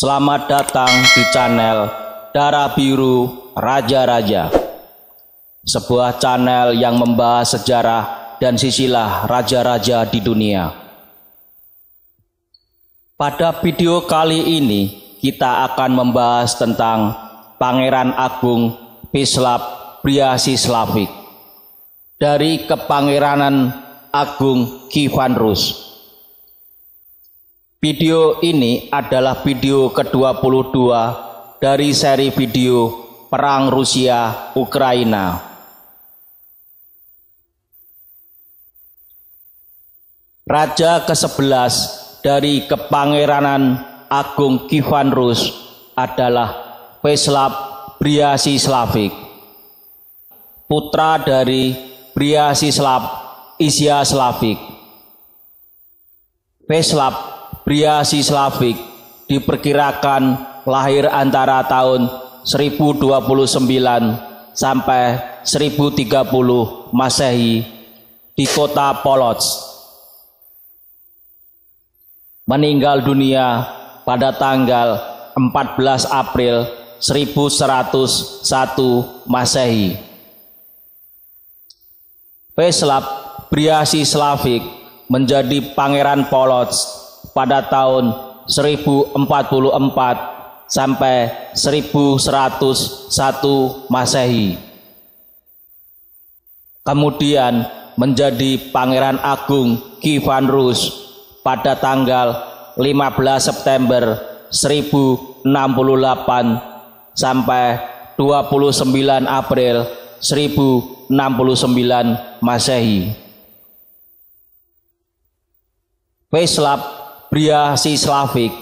Selamat datang di channel Darah Biru Raja-Raja, sebuah channel yang membahas sejarah dan silsilah raja-raja di dunia. Pada video kali ini kita akan membahas tentang Pangeran Agung Vyacheslav Bryatislavich dari Kepangeranan Agung Kievan Rus. Video ini adalah video ke-22 dari seri video Perang Rusia-Ukraina. Raja ke-11 dari Kepangeranan Agung Kievan Rus adalah Vyacheslav Bryatislavich, putra dari Bryatisław Izyaslawicz. Vyacheslav Bryatislavich diperkirakan lahir antara tahun 1029 sampai 1030 Masehi di kota Polotsk. Meninggal dunia pada tanggal 14 April 1101 Masehi. Vyacheslav Bryatislavich menjadi Pangeran Polotsk pada tahun 1044 sampai 1101 Masehi. Kemudian menjadi Pangeran Agung Kievan Rus pada tanggal 15 September 1068 sampai 29 April 1069 Masehi. Vyacheslav Bryatislavich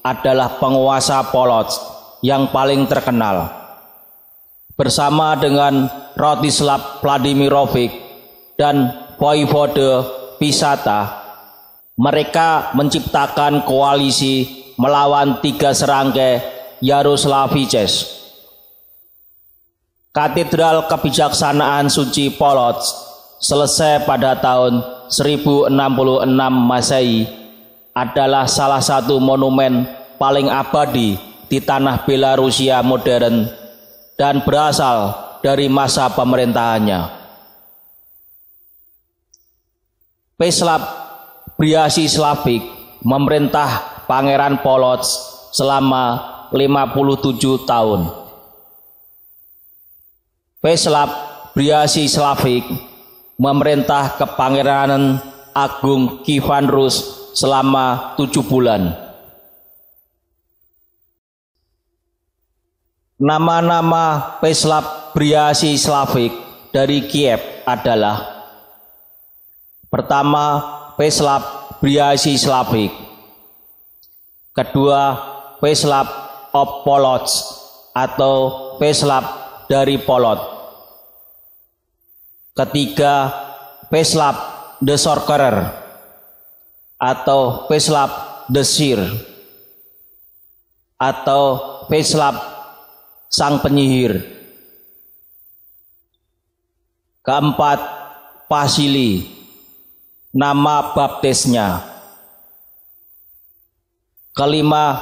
adalah penguasa Polotsk yang paling terkenal. Bersama dengan Rostislav Vladimirovich dan Voivode Piasata, mereka menciptakan koalisi melawan tiga serangkai Yaroslaviches. Katedral Kebijaksanaan Suci Polotsk selesai pada tahun 1066 Masehi adalah salah satu monumen paling abadi di tanah Belarusia modern dan berasal dari masa pemerintahannya. Vyacheslav Bryatislavich memerintah Pangeran Polotsk selama 57 tahun. Vyacheslav Bryatislavich memerintah Kepangeranan Agung Kievan Rus selama 7 bulan. Nama-nama Vyacheslav Bryatislavich dari Kiev adalah: pertama, Vyacheslav Bryatislavich; kedua, Vyacheslav of Polotsk atau Vyacheslav dari Polot; ketiga, Vyacheslav the Sorcerer atau Vyacheslav the Seer atau Vyacheslav sang penyihir; keempat, Vasili, nama baptisnya; kelima,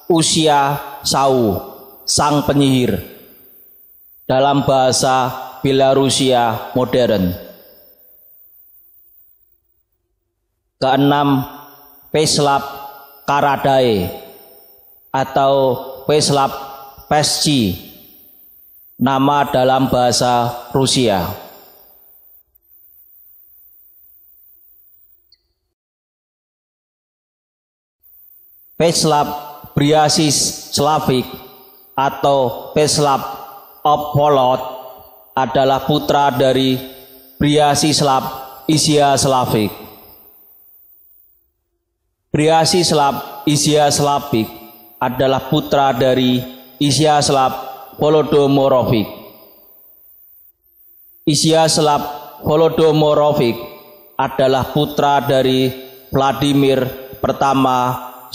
Usia Sau, sang penyihir dalam bahasa Belarusia modern; keenam, Vyacheslav Karadae atau Vyacheslav Pesci, nama dalam bahasa Rusia. Vyacheslav Bryatislavich atau Vyacheslav of Polot adalah putra dari Bryatisław Izyaslawicz. Bryatisław Izyaslawicz adalah putra dari Izyaslav Volodymyrovich. Izyaslav Volodymyrovich adalah putra dari Vladimir I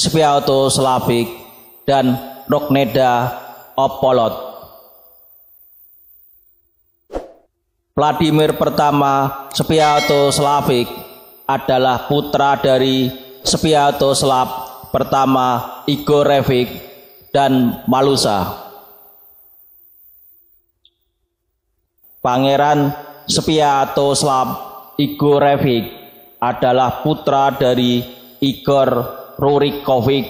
Sviatoslavich dan Rogneda of Polot. Vladimir I Sviatoslavich adalah putra dari Sviatoslav pertama Igorevich dan Malusa. Pangeran Sviatoslav Igorevich adalah putra dari Igor Rurikovich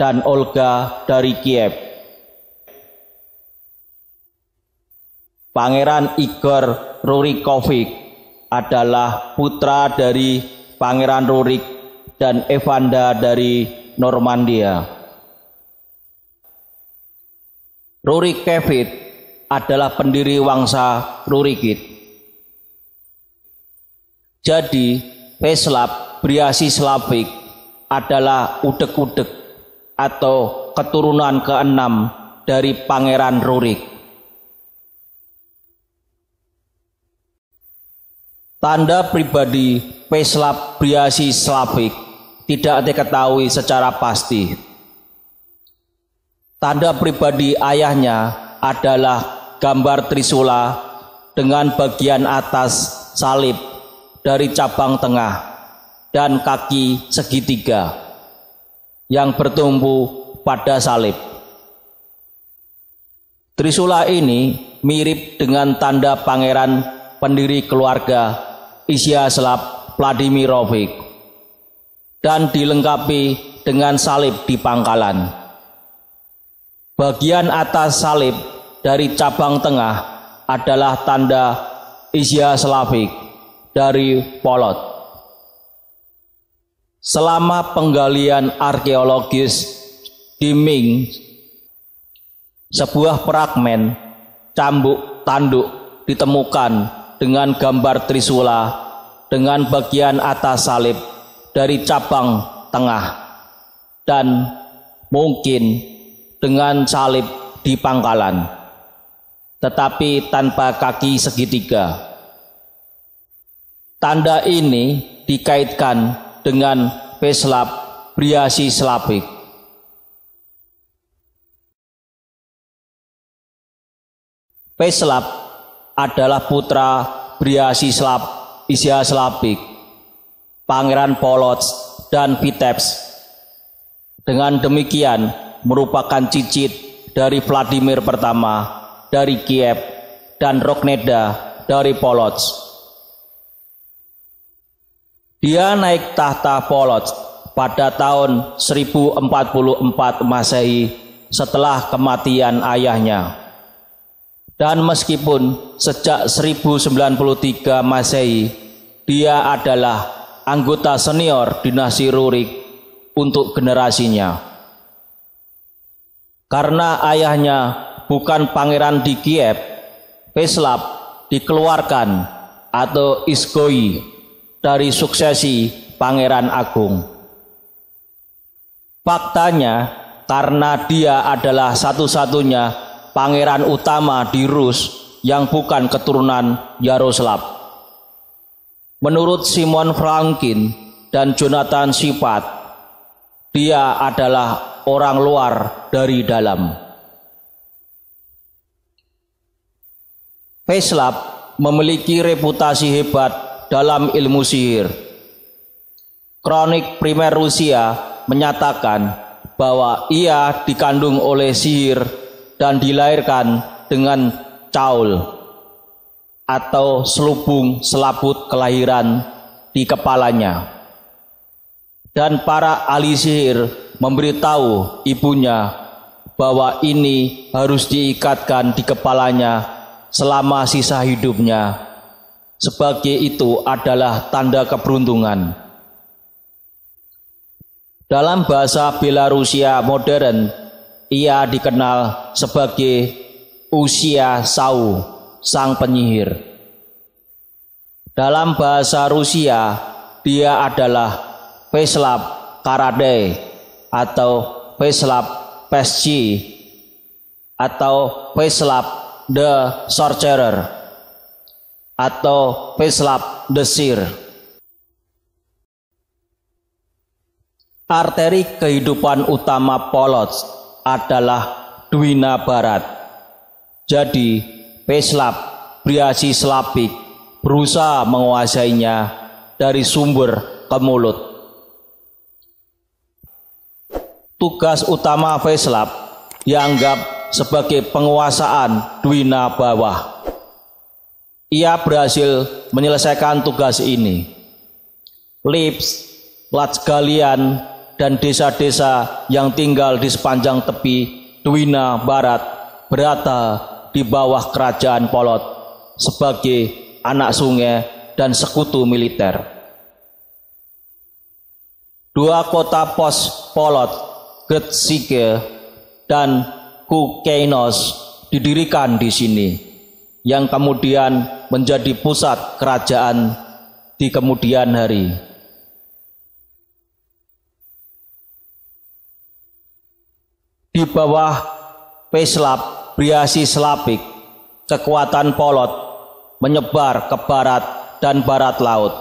dan Olga dari Kiev. Pangeran Igor Rurikovich adalah putra dari Pangeran Rurik dan Evanda dari Normandia. Rurikevich adalah pendiri Wangsa Rurikid. Jadi, Peslav Briasislavich adalah udek-udek atau keturunan ke-6 dari Pangeran Rurik. Tanda pribadi Peslav Briasislavich tidak diketahui secara pasti. Tanda pribadi ayahnya adalah gambar trisula dengan bagian atas salib dari cabang tengah dan kaki segitiga yang bertumpu pada salib. Trisula ini mirip dengan tanda pangeran pendiri keluarga Izyaslav Vladimirovich dan dilengkapi dengan salib di pangkalan. Bagian atas salib dari cabang tengah adalah tanda Izyaslavich dari Polot. Selama penggalian arkeologis di Minsk, sebuah fragmen cambuk tanduk ditemukan dengan gambar trisula dengan bagian atas salib dari cabang tengah dan mungkin dengan salib di pangkalan, tetapi tanpa kaki segitiga. Tanda ini dikaitkan dengan Peslav Briasislavich. Peslav adalah putra Briasislav Izyaslavich, Pangeran Polotsk dan Vitebsk. Dengan demikian merupakan cicit dari Vladimir pertama dari Kiev dan Rogneda dari Polotsk. Dia naik tahta Polotsk pada tahun 1044 Masehi setelah kematian ayahnya. Dan meskipun sejak 1093 Masehi dia adalah anggota senior dinasti Rurik untuk generasinya. Karena ayahnya bukan pangeran di Kiev, Peslav dikeluarkan atau izgoi dari suksesi pangeran agung. Faktanya, karena dia adalah satu-satunya pangeran utama di Rus yang bukan keturunan Yaroslav. Menurut Simon Franklin dan Jonathan Sifat, dia adalah orang luar dari dalam. Peslav memiliki reputasi hebat dalam ilmu sihir. Kronik primer Rusia menyatakan bahwa ia dikandung oleh sihir dan dilahirkan dengan caul atau selubung selaput kelahiran di kepalanya. Dan para ahli sihir memberitahu ibunya bahwa ini harus diikatkan di kepalanya selama sisa hidupnya, sebagai itu adalah tanda keberuntungan. Dalam bahasa Belarusia modern, ia dikenal sebagai Usia Sau, sang penyihir. Dalam bahasa Rusia, dia adalah Peslav Karadej atau Peslav Pesci atau Peslav the Sorcerer atau Peslav the Seer. Arteri kehidupan utama Polotsk adalah Dwina Barat. Jadi Peslav Briasislavich berusaha menguasainya dari sumber ke mulut. Tugas utama Peslav dianggap sebagai penguasaan Dwina bawah. Ia berhasil menyelesaikan tugas ini. Lips, Latgalian, dan desa-desa yang tinggal di sepanjang tepi Dwina Barat berada di bawah kerajaan Polot sebagai anak sungai dan sekutu militer. Dua kota pos Polot, Gretsike dan Kukeinos didirikan di sini, yang kemudian menjadi pusat kerajaan di kemudian hari. Di bawah Peslap Briasi Slavik, kekuatan Polot menyebar ke barat dan barat laut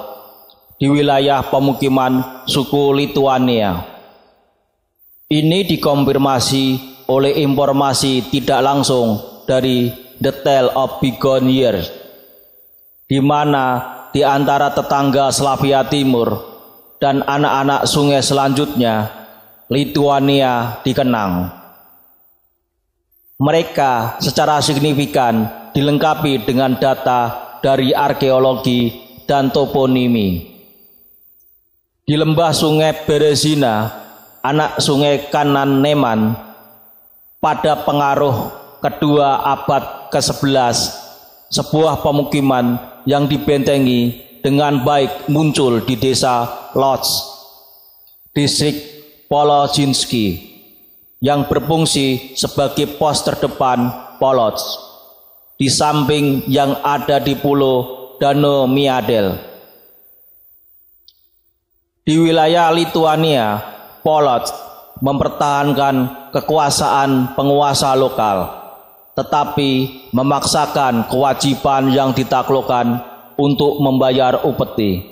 di wilayah pemukiman suku Lituania. Ini dikonfirmasi oleh informasi tidak langsung dari The Tale of Bygone Years, di mana di antara tetangga Slavia Timur dan anak-anak sungai selanjutnya, Lituania dikenang. Mereka secara signifikan dilengkapi dengan data dari arkeologi dan toponimi. Di lembah sungai Berezina, anak sungai Kanan Neman, pada pengaruh kedua abad ke-11, sebuah pemukiman yang dibentengi dengan baik muncul di desa Lodz, distrik Polojinski, yang berfungsi sebagai pos terdepan Polot, di samping yang ada di pulau Danomiadel. Di wilayah Lituania, Polot mempertahankan kekuasaan penguasa lokal, tetapi memaksakan kewajiban yang ditaklukkan untuk membayar upeti.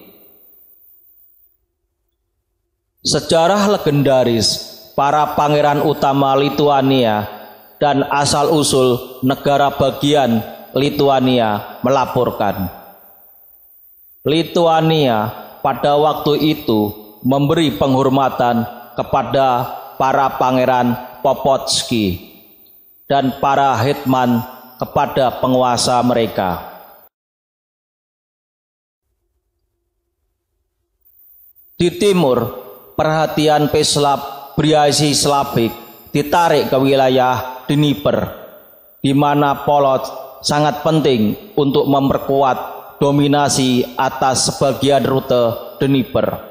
Sejarah legendaris para pangeran utama Lituania dan asal-usul negara bagian Lituania melaporkan, Lituania pada waktu itu memberi penghormatan kepada para pangeran Popotski dan para hetman kepada penguasa mereka. Di timur, perhatian Peslap Briasi Slavik ditarik ke wilayah Dnieper, di mana Polot sangat penting untuk memperkuat dominasi atas sebagian rute Dnieper.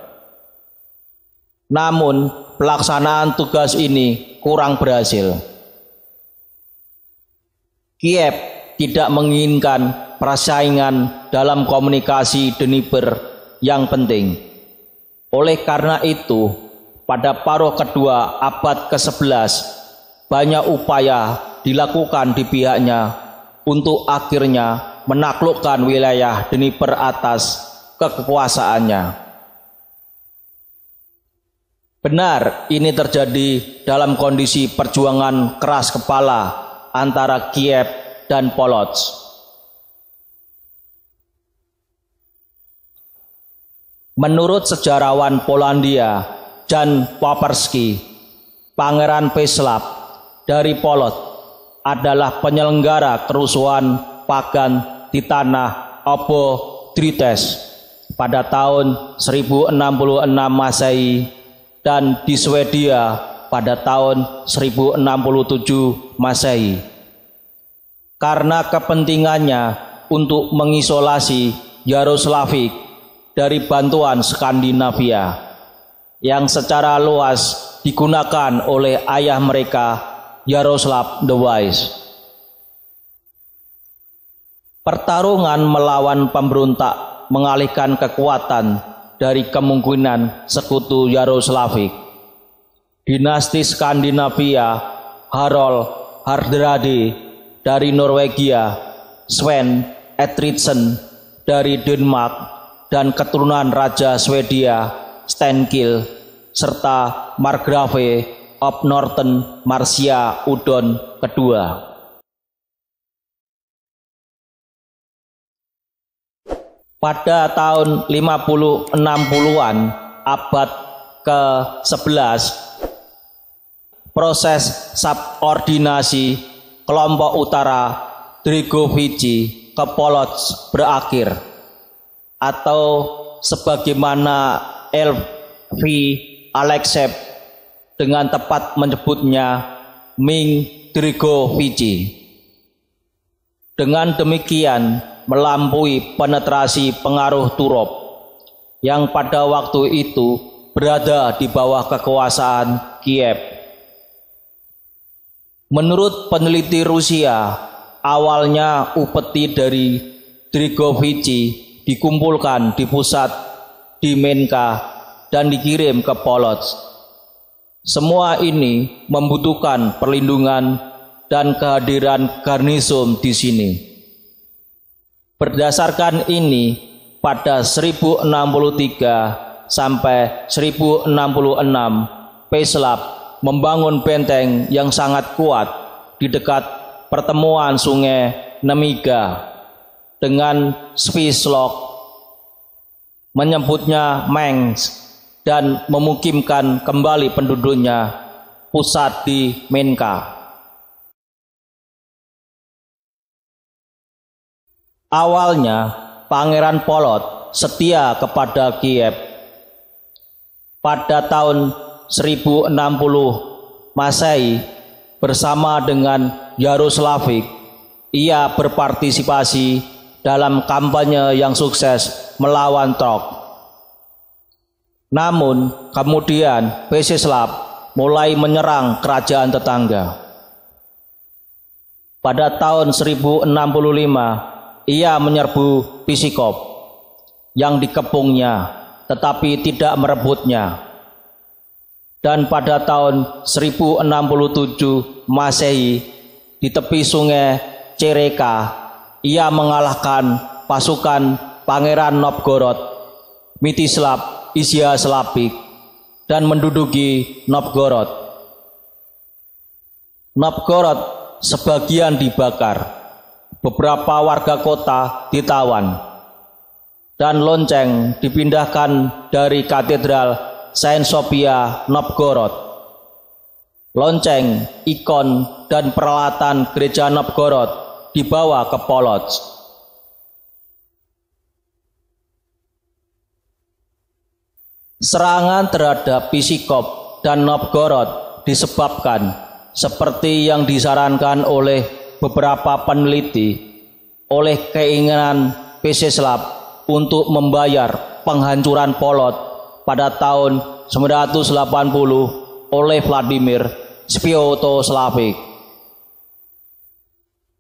Namun, pelaksanaan tugas ini kurang berhasil. Kiev tidak menginginkan persaingan dalam komunikasi Dnieper yang penting. Oleh karena itu, pada paruh kedua abad ke-11, banyak upaya dilakukan di pihaknya untuk akhirnya menaklukkan wilayah Dnieper atas kekuasaannya. Benar, ini terjadi dalam kondisi perjuangan keras kepala antara Kiev dan Polotsk. Menurut sejarawan Polandia Jan Paperski, Pangeran Peslap dari Polot adalah penyelenggara kerusuhan pagan di tanah Obodrites pada tahun 1066 Masehi dan di Swedia pada tahun 1067 Masehi. Karena kepentingannya untuk mengisolasi Yaroslavik dari bantuan Skandinavia yang secara luas digunakan oleh ayah mereka, Yaroslav the Wise. Pertarungan melawan pemberontak mengalihkan kekuatan dari kemungkinan sekutu Yaroslavik. Dinasti Skandinavia, Harold Hardrade dari Norwegia, Sven Etridsson dari Denmark, dan keturunan Raja Swedia Stenkil, serta Margrave of Northern Mercia Udon kedua. Pada tahun 50-60-an abad ke-11, proses subordinasi kelompok utara Drigovici ke Polotsk berakhir, atau sebagaimana L.V. Alekseev dengan tepat menyebutnya Ming Drigovici. Dengan demikian melampaui penetrasi pengaruh Turov yang pada waktu itu berada di bawah kekuasaan Kiev. Menurut peneliti Rusia, awalnya upeti dari Drigovici dikumpulkan di pusat di Menka dan dikirim ke Polotsk. Semua ini membutuhkan perlindungan dan kehadiran garnison di sini. Berdasarkan ini, pada 1063 sampai 1066, Peslav membangun benteng yang sangat kuat di dekat pertemuan sungai Nemiga dengan Svislok, menyebutnya Mengs, dan memukimkan kembali penduduknya pusat di Menka. Awalnya Pangeran Polot setia kepada Kiev. Pada tahun 1060 Masehi bersama dengan Yaroslavik, ia berpartisipasi dalam kampanye yang sukses melawan Trok. Namun kemudian Mstislav mulai menyerang kerajaan tetangga. Pada tahun 1065 ia menyerbu Pskov yang dikepungnya tetapi tidak merebutnya. Dan pada tahun 1067 Masehi di tepi sungai Chereka, ia mengalahkan pasukan Pangeran Novgorod Mstislav Izyaslawik dan menduduki Novgorod. Novgorod sebagian dibakar, beberapa warga kota ditawan, dan lonceng dipindahkan dari katedral Saint Sophia Novgorod. Lonceng, ikon, dan peralatan gereja Novgorod dibawa ke Polotsk. Serangan terhadap Pskov dan Novgorod disebabkan, seperti yang disarankan oleh beberapa peneliti, oleh keinginan Mstislav untuk membayar penghancuran Polot pada tahun 980 oleh Vladimir Sviatoslavik.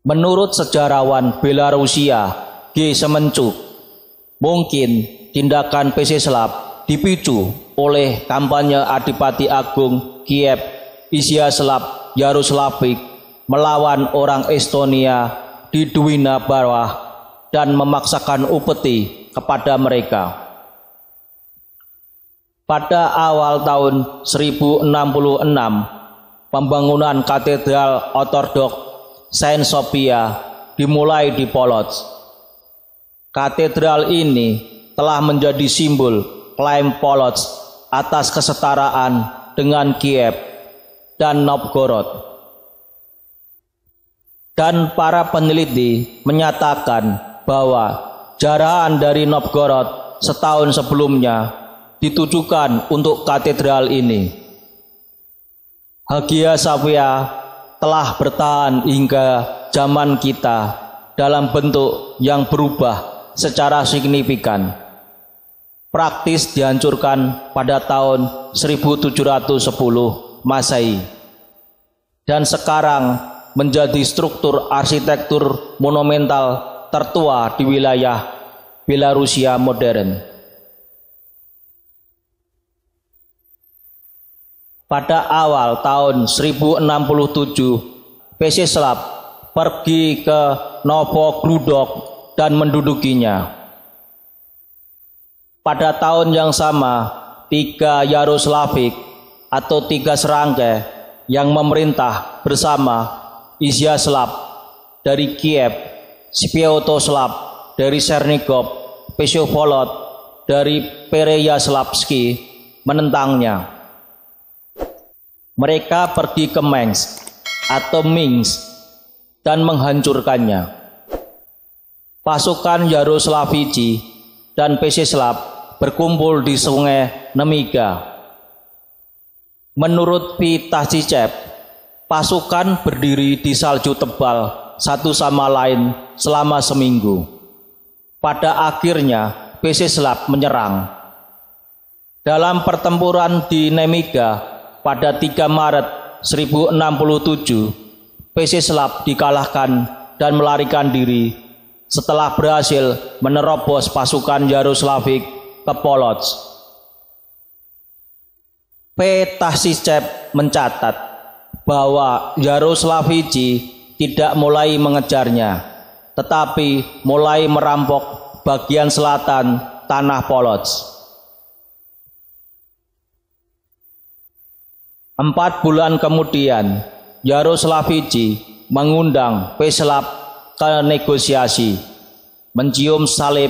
Menurut sejarawan Belarusia G. Semenchuk, mungkin tindakan Mstislav dipicu oleh kampanye Adipati Agung Kiev Izyaslav Yaroslavik melawan orang Estonia di Dwina bawah dan memaksakan upeti kepada mereka. Pada awal tahun 1066, pembangunan katedral ortodok Saint Sophia dimulai di Polotsk. Katedral ini telah menjadi simbol klaim Polotsk atas kesetaraan dengan Kiev dan Novgorod. Dan para peneliti menyatakan bahwa jarahan dari Novgorod setahun sebelumnya ditujukan untuk katedral ini. Hagia Sophia telah bertahan hingga zaman kita dalam bentuk yang berubah secara signifikan. Praktis dihancurkan pada tahun 1710 Masehi dan sekarang menjadi struktur arsitektur monumental tertua di wilayah Belarusia modern. Pada awal tahun 1067, Mstislav pergi ke Novogrudok dan mendudukinya. Pada tahun yang sama, 3 Yaroslavik atau 3 serangga yang memerintah bersama Izyaslav dari Kiev, Sviatoslav dari Chernigov, Pshivolod dari Pereyaslavsky menentangnya. Mereka pergi ke Minsk atau Minsk dan menghancurkannya. Pasukan Yaroslavici dan Pešislav berkumpul di sungai Nemiga. Menurut Vitacicev, pasukan berdiri di salju tebal satu sama lain selama seminggu. Pada akhirnya Pešislav menyerang. Dalam pertempuran di Nemiga pada 3 Maret 1067, Pešislav dikalahkan dan melarikan diri setelah berhasil menerobos pasukan Yaroslavik ke Polotsk. Vitacicev mencatat bahwa Yaroslavici tidak mulai mengejarnya, tetapi mulai merampok bagian selatan tanah Polotsk. 4 bulan kemudian, Yaroslavici mengundang Pešislav ke negosiasi, mencium salib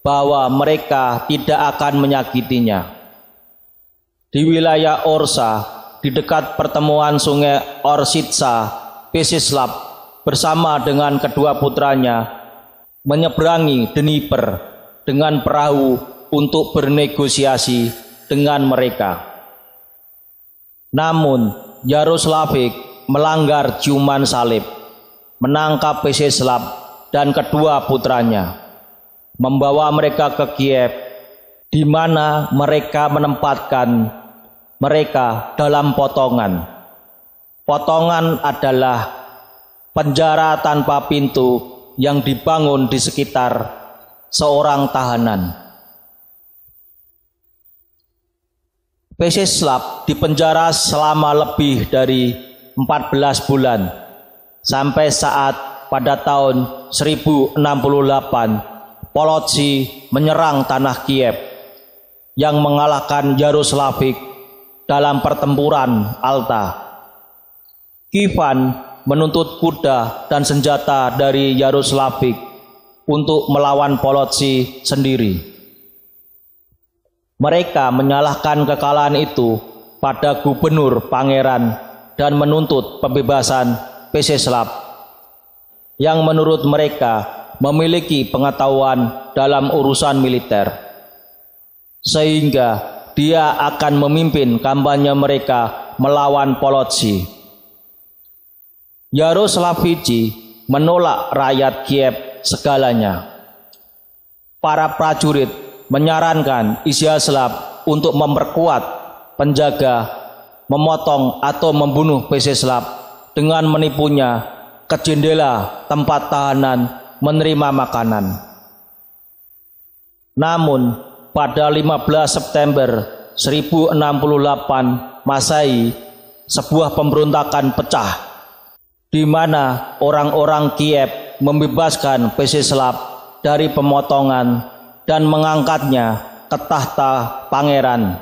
bahwa mereka tidak akan menyakitinya. Di wilayah Orsa, di dekat pertemuan sungai Orsitsa, Pešislav bersama dengan kedua putranya menyeberangi Dnieper dengan perahu untuk bernegosiasi dengan mereka. Namun Yaroslavik melanggar ciuman salib, menangkap Pešislav dan kedua putranya, membawa mereka ke Kiev, di mana mereka menempatkan mereka dalam potongan. Potongan adalah penjara tanpa pintu yang dibangun di sekitar seorang tahanan. Pešislav dipenjara selama lebih dari 14 bulan, sampai saat pada tahun 1068 Polotsi menyerang tanah Kiev yang mengalahkan Yaroslavik dalam pertempuran Alta. Kievan menuntut kuda dan senjata dari Yaroslavik untuk melawan Polotsi sendiri. Mereka menyalahkan kekalahan itu pada gubernur pangeran dan menuntut pembebasan Pešislav yang menurut mereka memiliki pengetahuan dalam urusan militer, sehingga dia akan memimpin kampanye mereka melawan Polotsi. Yaroslavici menolak rakyat Kiev segalanya. Para prajurit menyarankan Izyaslav untuk memperkuat penjaga, memotong atau membunuh Pešislav dengan menipunya ke jendela tempat tahanan menerima makanan. Namun pada 15 September 1068 Masehi, sebuah pemberontakan pecah, di mana orang-orang Kiev membebaskan Pešislav dari pemotongan dan mengangkatnya ke tahta pangeran.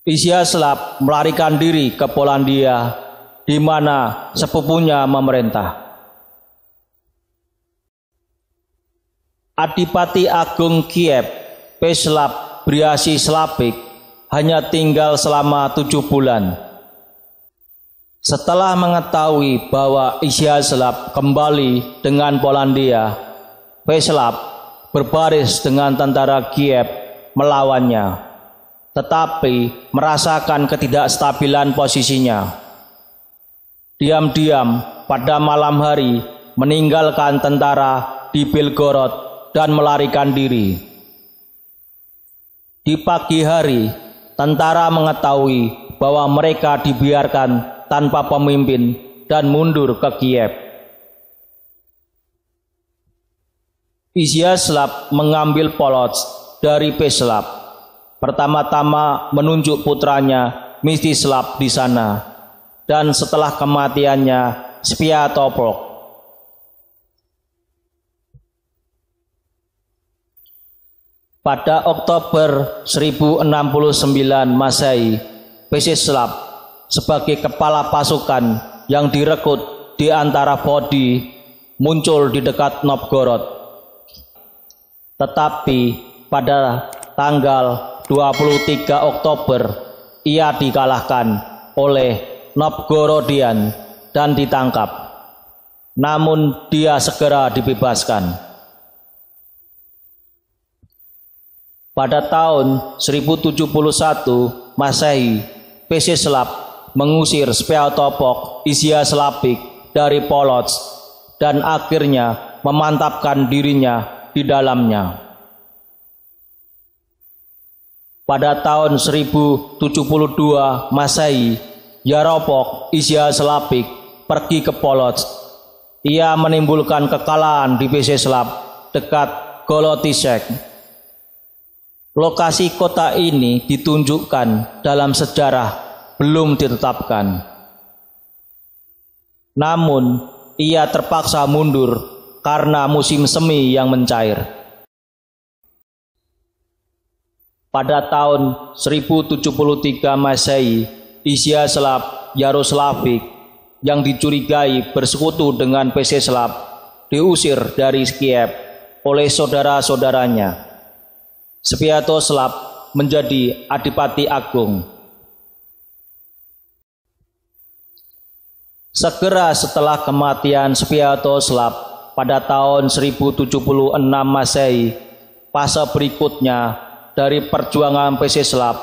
Izyaslav melarikan diri ke Polandia, di mana sepupunya memerintah. Adipati Agung Kiev, Pešislav Briašislavik, hanya tinggal selama 7 bulan. Setelah mengetahui bahwa Izyaslav kembali dengan Polandia, Pešislav berbaris dengan tentara Kiev melawannya, tetapi merasakan ketidakstabilan posisinya. Diam-diam pada malam hari meninggalkan tentara di Belgorod dan melarikan diri. Di pagi hari, tentara mengetahui bahwa mereka dibiarkan tanpa pemimpin dan mundur ke Kiev. Izyaslav mengambil Polotsk dari Pešislav. Pertama-tama menunjuk putranya Mstislav di sana, dan setelah kematiannya Sviatopluk. Pada Oktober 1069 Masehi, Pešislav sebagai kepala pasukan yang direkrut di antara Vodi muncul di dekat Novgorod. Tetapi pada tanggal 23 Oktober ia dikalahkan oleh Novgorodian dan ditangkap. Namun dia segera dibebaskan. Pada tahun 1071 Masehi, Pesislav mengusir Swiatopolk Izyaslapik dari Polotsk dan akhirnya memantapkan dirinya di dalamnya. Pada tahun 1072 Masehi, Yaropolk Izyaslapik pergi ke Polotsk. Ia menimbulkan kekalahan di Pesislav dekat Golotisek. Lokasi kota ini ditunjukkan dalam sejarah belum ditetapkan. Namun, ia terpaksa mundur karena musim semi yang mencair. Pada tahun 1073 Masehi, Izyaslav Yaroslavik yang dicurigai bersekutu dengan Pesislav diusir dari Kiev oleh saudara-saudaranya. Sviatoslav menjadi adipati agung. Segera setelah kematian Sviatoslav pada tahun 1076 Masehi, fase berikutnya dari perjuangan Pesislav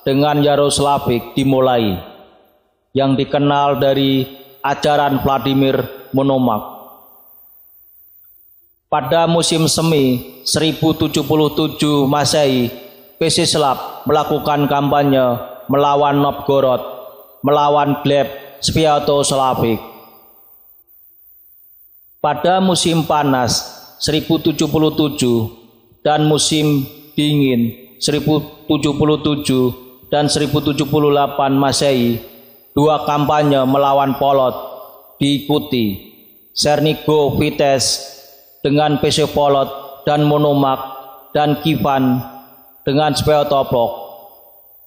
dengan Yaroslavik dimulai, yang dikenal dari ajaran Vladimir Monomakh. Pada musim semi 1077 Masehi, Pesislav melakukan kampanye melawan Novgorod, melawan Gleb Sviatoslavik. Pada musim panas 1077 dan musim dingin 1077 dan 1078 Masehi, dua kampanye melawan Polot diikuti. Chernigovites dengan Pesepolot dan Monomakh, dan Kivan dengan Sviatopolk,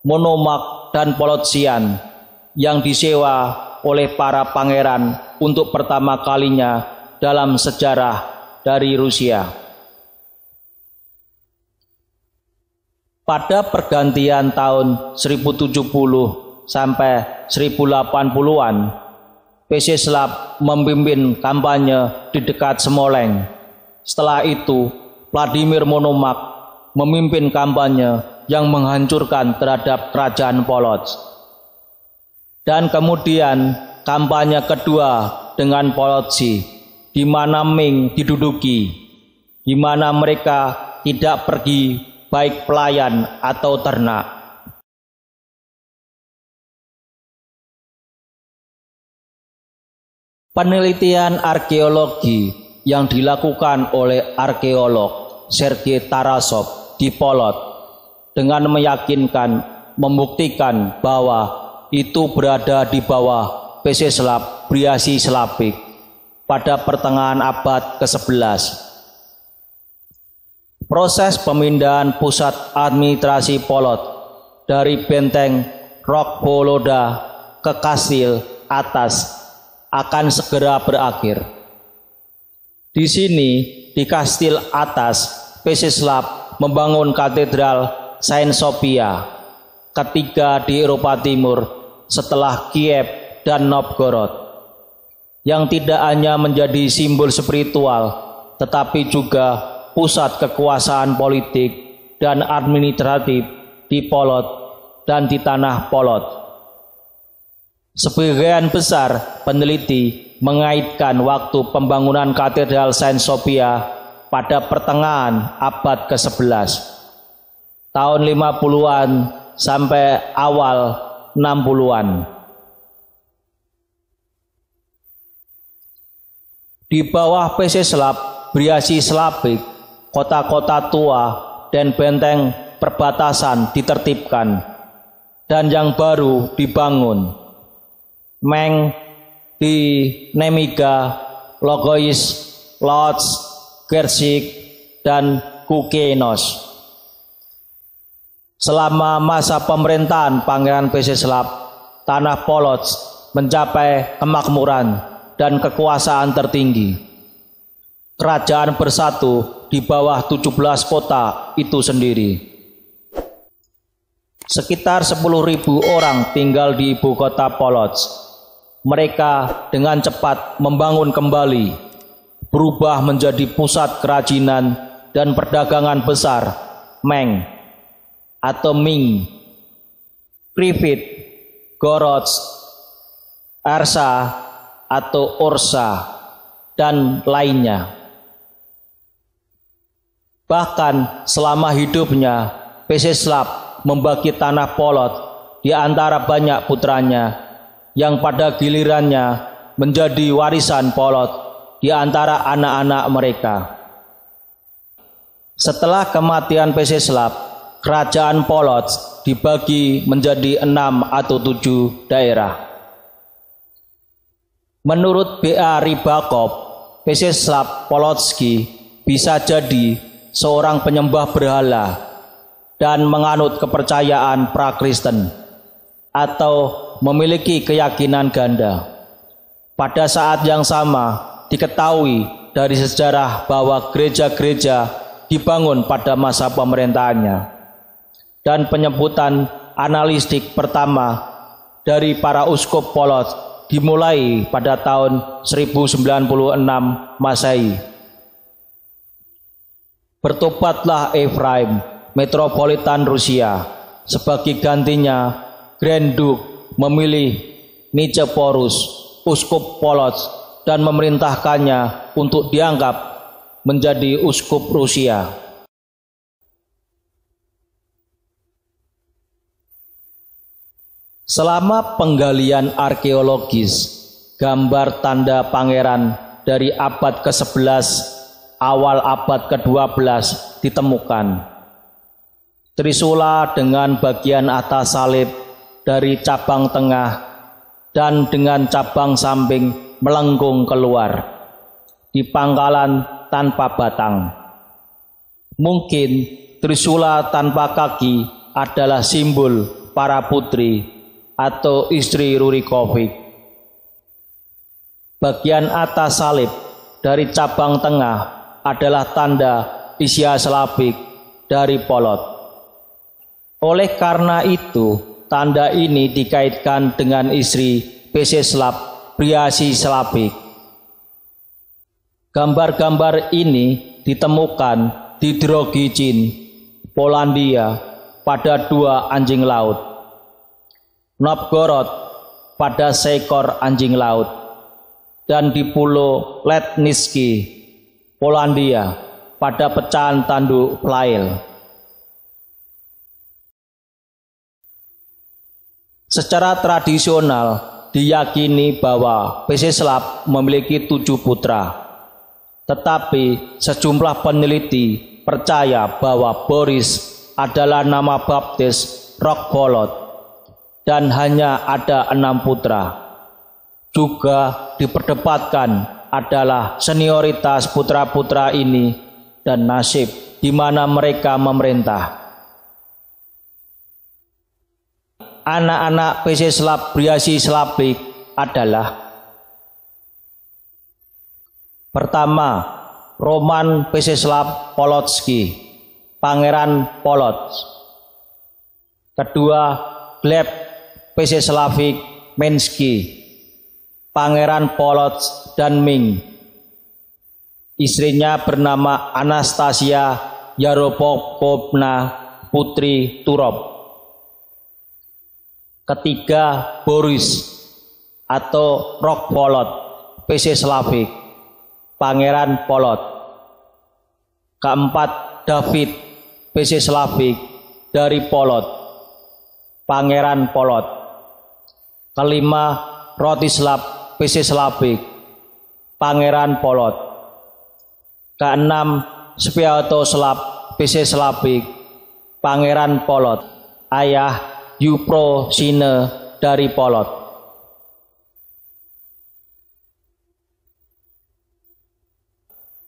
Monomakh dan Polotsian yang disewa oleh para pangeran untuk pertama kalinya dalam sejarah dari Rusia. Pada pergantian tahun 1070 sampai 1080-an, Pesislav memimpin kampanye di dekat Smolensk. Setelah itu, Vladimir Monomakh memimpin kampanye yang menghancurkan terhadap kerajaan Polotsk. Dan kemudian kampanye kedua dengan Polotsi, di mana Ming diduduki, di mana mereka tidak pergi baik pelayan atau ternak. Penelitian arkeologi yang dilakukan oleh arkeolog Sergei Tarasov di Polot dengan meyakinkan membuktikan bahwa itu berada di bawah Pesislav Bryatislavik pada pertengahan abad ke-11. Proses pemindahan pusat administrasi Polot dari benteng Rokvoloda ke kastil atas akan segera berakhir. Di sini, di kastil atas, Pesislav membangun katedral Saint Sophia, ketiga di Eropa Timur setelah Kiev dan Novgorod, yang tidak hanya menjadi simbol spiritual, tetapi juga pusat kekuasaan politik dan administratif di Polot dan di tanah Polot. Sebagian besar peneliti mengaitkan waktu pembangunan katedral Saint Sophia pada pertengahan abad ke-11, tahun 50-an sampai awal 60-an. Di bawah Pesislav Bryatislavik, kota-kota tua dan benteng perbatasan ditertibkan dan yang baru dibangun. Meng di Nemiga, Logois, Lodz, Gersik, dan Kukenos. Selama masa pemerintahan Pangeran Pesislav, tanah Polotsk mencapai kemakmuran dan kekuasaan tertinggi. Kerajaan bersatu di bawah 17 kota itu sendiri. Sekitar 10.000 orang tinggal di ibu kota Polotsk. Mereka dengan cepat membangun kembali, berubah menjadi pusat kerajinan dan perdagangan besar Meng atau Ming, Pripyat, Gorodsk, Arsa atau Orsa, dan lainnya. Bahkan selama hidupnya, Pčeslav membagi tanah Polot di antara banyak putranya yang pada gilirannya menjadi warisan Polot di antara anak-anak mereka. Setelah kematian Pčeslav, kerajaan Polot dibagi menjadi 6 atau 7 daerah. Menurut B.A. Rybakov, Pčeslav Polotský bisa jadi seorang penyembah berhala dan menganut kepercayaan pra-Kristen atau memiliki keyakinan ganda. Pada saat yang sama diketahui dari sejarah bahwa gereja-gereja dibangun pada masa pemerintahannya, dan penyebutan analistik pertama dari para uskup Polot dimulai pada tahun 1096 Masehi. Bertobatlah Efraim, metropolitan Rusia. Sebagai gantinya, Grand Duke memilih Nicephorus, uskup Polotsk, dan memerintahkannya untuk dianggap menjadi uskup Rusia. Selama penggalian arkeologis, gambar tanda pangeran dari abad ke-11 awal abad ke-12 ditemukan. Trisula dengan bagian atas salib dari cabang tengah dan dengan cabang samping melengkung keluar di pangkalan tanpa batang. Mungkin trisula tanpa kaki adalah simbol para putri atau istri Rurikovic. Bagian atas salib dari cabang tengah adalah tanda Iziaslavik dari Polot. Oleh karena itu, tanda ini dikaitkan dengan istri Pčeslav Priasislavik. Gambar-gambar ini ditemukan di Drogicin, Polandia pada 2 anjing laut, Novgorod pada seekor anjing laut, dan di Pulau Letnitsky, Polandia pada pecahan tanduk flail. Secara tradisional diyakini bahwa Pčeslav memiliki 7 putra, tetapi sejumlah peneliti percaya bahwa Boris adalah nama baptis Rock Polot dan hanya ada 6 putra. Juga diperdebatkan adalah senioritas putra-putra ini dan nasib di mana mereka memerintah. Anak-anak Pčeslav Priasislavik adalah: pertama, Roman Pčeslav Polotský, Pangeran Polotsk. Kedua, Gleb Pčeslavik Menský, Pangeran Polotsk dan Ming. Istrinya bernama Anastasia Yaropopovna, putri Turov. Ketiga, Boris atau Rock Polot Pčeslavik, Pangeran Polot. Keempat, David Pčeslavik dari Polot, Pangeran Polot. Kelima, Rostislav Pčeslavik, Pangeran Polot. Keenam, Sviatoslav Pčeslavik, Pangeran Polot, ayah Yuprosine dari Polot.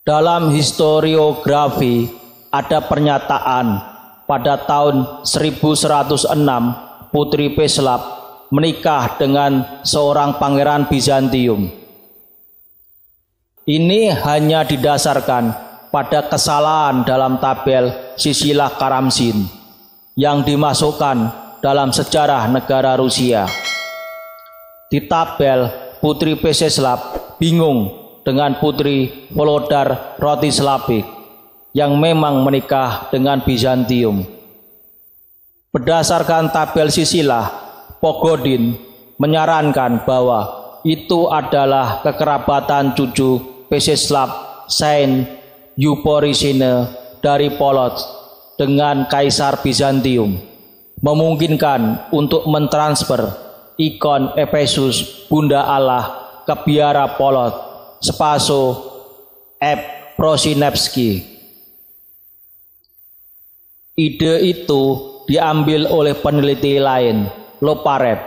Dalam historiografi ada pernyataan pada tahun 1106 Putri Pčeslav menikah dengan seorang pangeran Bizantium. Ini hanya didasarkan pada kesalahan dalam tabel Sisilah Karamzin yang dimasukkan dalam sejarah negara Rusia. Di tabel, Putri Pesislav bingung dengan Putri Volodar Rotislavik yang memang menikah dengan Bizantium. Berdasarkan tabel sisilah, Pogodin menyarankan bahwa itu adalah kekerabatan cucu Pesislav Saint Euphoricine dari Polotsk dengan Kaisar Bizantium, memungkinkan untuk mentransfer ikon Efesus Bunda Allah ke biara Polotsk Spaso Prosinevsky. Ide itu diambil oleh peneliti lain, Loparev,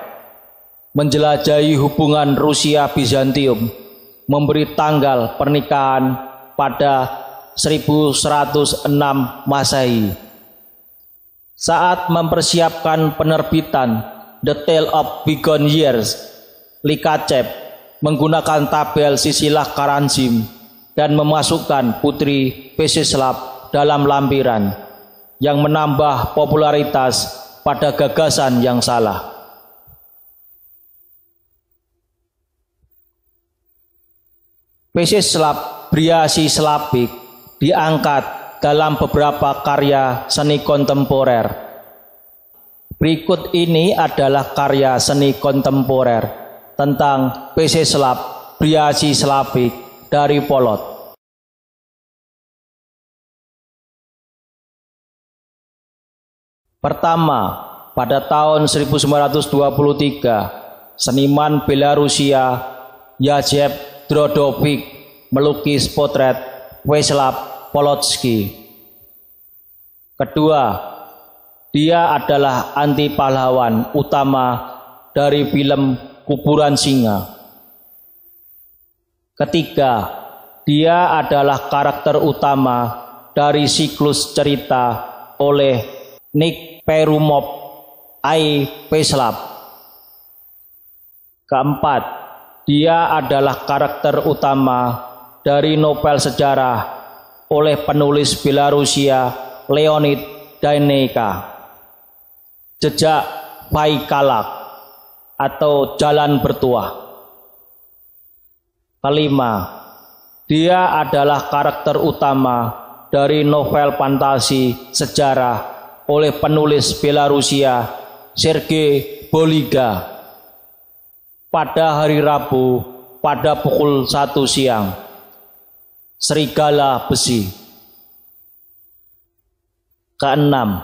menjelajahi hubungan Rusia Bizantium, memberi tanggal pernikahan pada 1106 Masehi. Saat mempersiapkan penerbitan The Tale of Bygone Years, Likachev menggunakan tabel sisilah Karanzim dan memasukkan Putri Pesislav dalam lampiran yang menambah popularitas pada gagasan yang salah. Pesislav Bryatislavik diangkat dalam beberapa karya seni kontemporer. Berikut ini adalah karya seni kontemporer tentang Pesislav Bryatislavik dari Polotsk. Pertama, pada tahun 1923, seniman Belarusia Jacek Drodovik melukis potret Wacław Polotsky. Kedua, dia adalah anti pahlawan utama dari film Kuburan Singa. Ketiga, dia adalah karakter utama dari siklus cerita oleh Nick Perumov I. Peslav. Keempat, dia adalah karakter utama dari novel sejarah oleh penulis Belarusia Leonid Daineka, Jejak Vaikalak atau Jalan Bertuah. Kelima, dia adalah karakter utama dari novel fantasi sejarah oleh penulis Belarusia Sergei Boliga, Pada Hari Rabu pada pukul 1 siang, Serigala Besi. Keenam,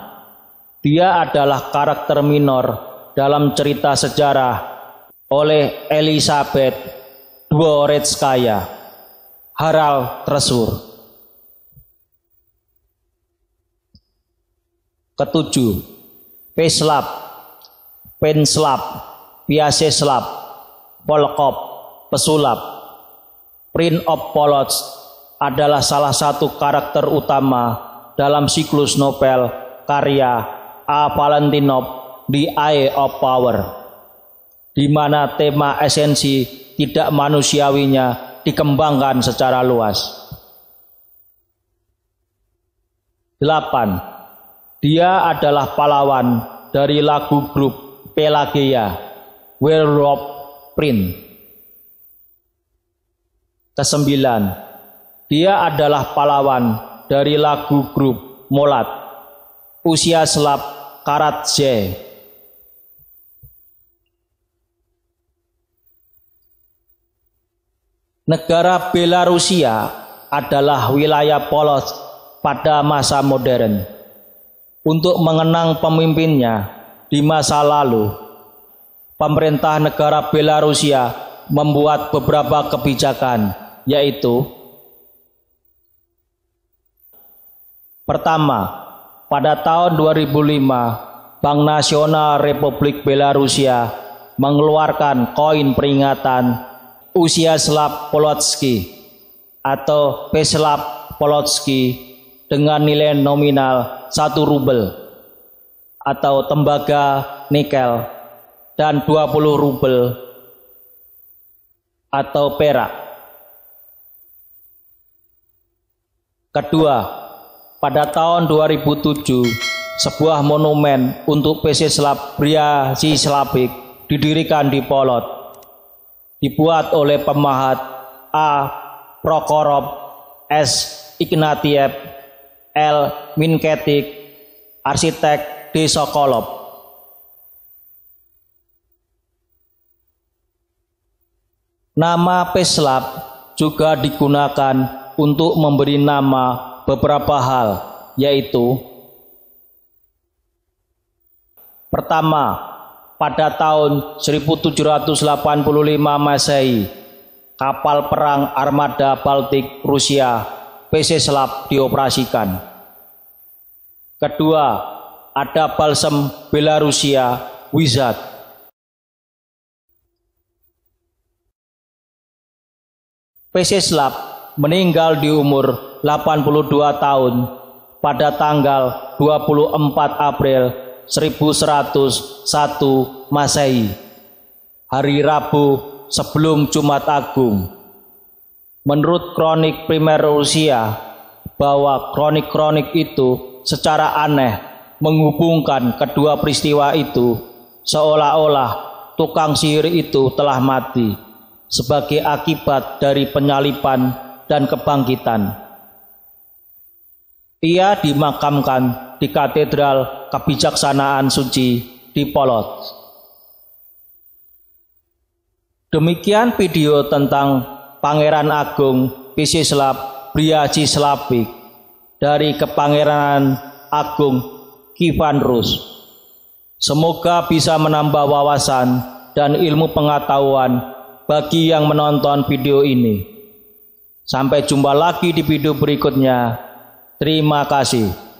dia adalah karakter minor dalam cerita sejarah oleh Elisabeth Dworetskaya, Harald Tresur. Ketujuh, Peslav, Penslav, Vyacheslav, Volkov, Pesulap, Prince of Polotsk adalah salah satu karakter utama dalam siklus novel karya A. Valentinov The Eye of Power, di mana tema esensi tidak manusiawinya dikembangkan secara luas. 8. Dia adalah pahlawan dari lagu grup Pelageia, Werewolf Prince. Kesembilan, dia adalah pahlawan dari lagu grup Molat, Vyacheslav Karadze. Negara Belarusia adalah wilayah Polotsk pada masa modern. Untuk mengenang pemimpinnya di masa lalu, pemerintah negara Belarusia membuat beberapa kebijakan, yaitu: pertama, pada tahun 2005, Bank Nasional Republik Belarusia mengeluarkan koin peringatan Vyacheslav Polotsky atau Peslav Polotsky dengan nilai nominal 1 rubel atau tembaga nikel dan 20 rubel atau perak. Kedua, pada tahun 2007 sebuah monumen untuk Pesisław Bryacisławik didirikan di Polot. Dibuat oleh pemahat A. Prokhorov, S. Ignatiev, L. Minketic, arsitek D. Sokolov. Nama Pesław juga digunakan untuk memberi nama beberapa hal, yaitu: pertama, pada tahun 1785 Masehi, kapal perang armada Baltik Rusia Pesisław dioperasikan. Kedua, ada balsam Belarusia Wizard. Pesisław meninggal di umur 82 tahun pada tanggal 24 April 1101 Masehi, hari Rabu sebelum Jumat Agung. Menurut kronik primer Rusia, bahwa kronik-kronik itu secara aneh menghubungkan kedua peristiwa itu, seolah-olah tukang sihir itu telah mati sebagai akibat dari penyaliban dan kebangkitan. Ia dimakamkan di Katedral Kebijaksanaan Suci di Polot. Demikian video tentang Pangeran Agung Pesisław Bryacisławik dari Kepangeranan Agung Kievan Rus. Semoga bisa menambah wawasan dan ilmu pengetahuan bagi yang menonton video ini. Sampai jumpa lagi di video berikutnya. Terima kasih.